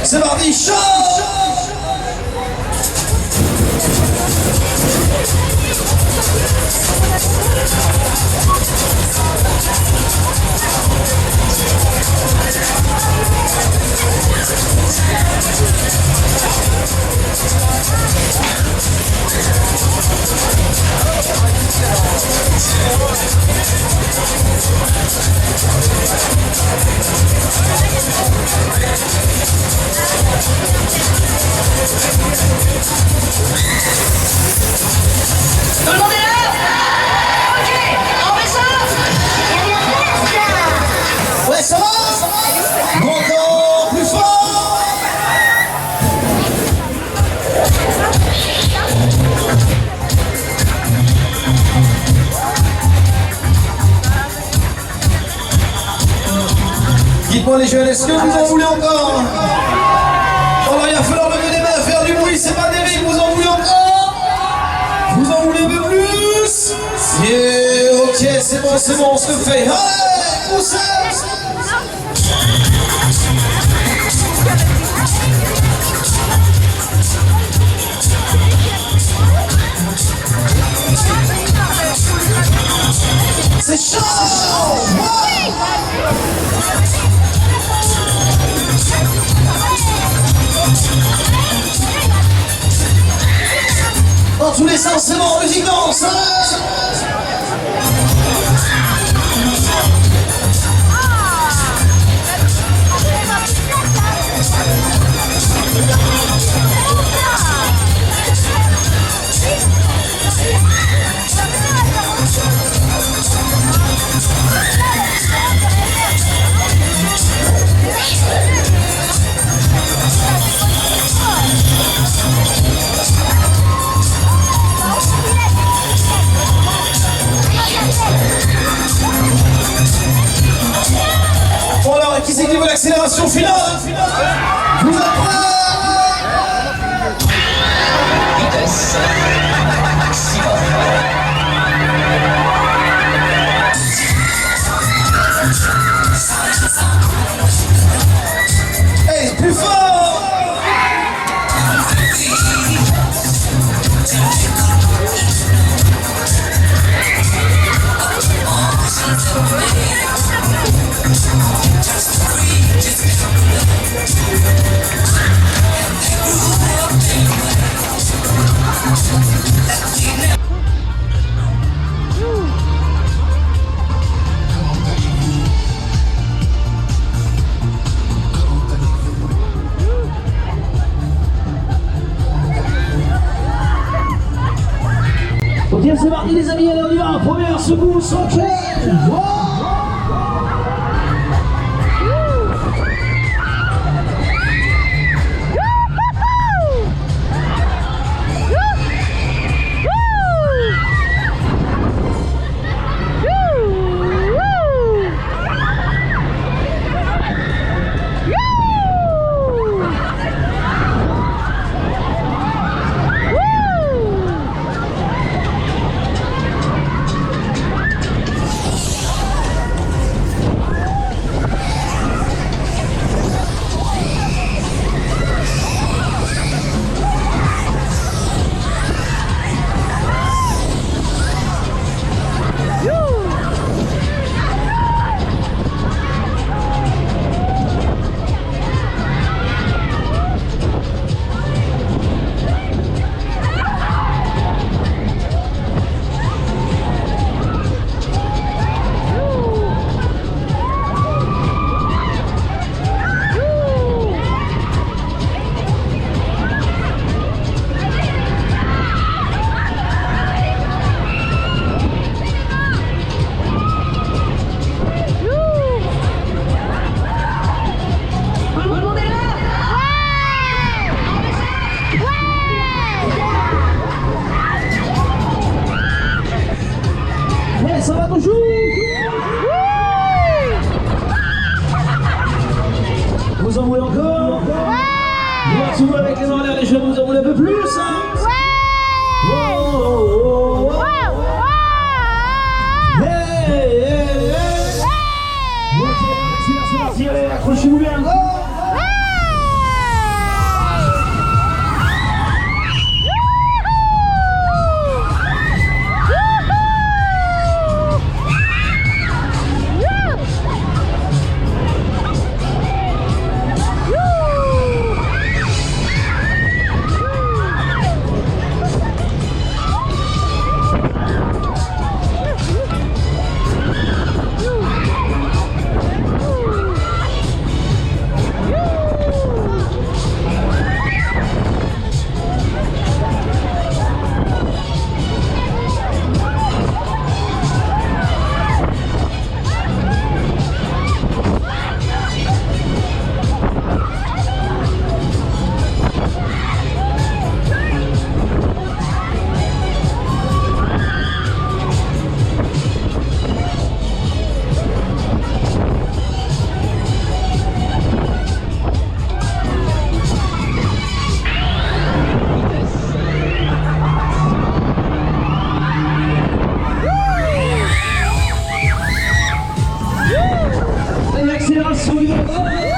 C'est parti, chaud! Tout le monde est là? Ok, on fait ça? Ouais, ça va? Encore plus fort! Dites-moi les jeunes, est-ce que vous en voulez encore? Alors il va falloir lever les mains, faire du bruit, c'est pas terrible, vous en voulez encore? Vous en voulez un peu plus? Yeah, ok, c'est bon, on se le fait. Allez, poussez! C'est chaud! Ouais! Dans tous les sens, c'est bon, musique danse! Bon alors, qui c'est qui veut l'accélération finale? Vous êtes prêts? Vitesse maximum. Hey, plus fort! Ok, c'est parti les amis, allez on y va, première secousse, ok, ça va toujours? Vous en voulez encore? Ouais! Vous avec les mains en l'air, les jeunes, vous en voulez un peu plus? Hein? Ouais! Oh, oh, oh, oh. Hey, hey, hey. Ok, c'est parti, allez, accrochez-vous bien. du monde.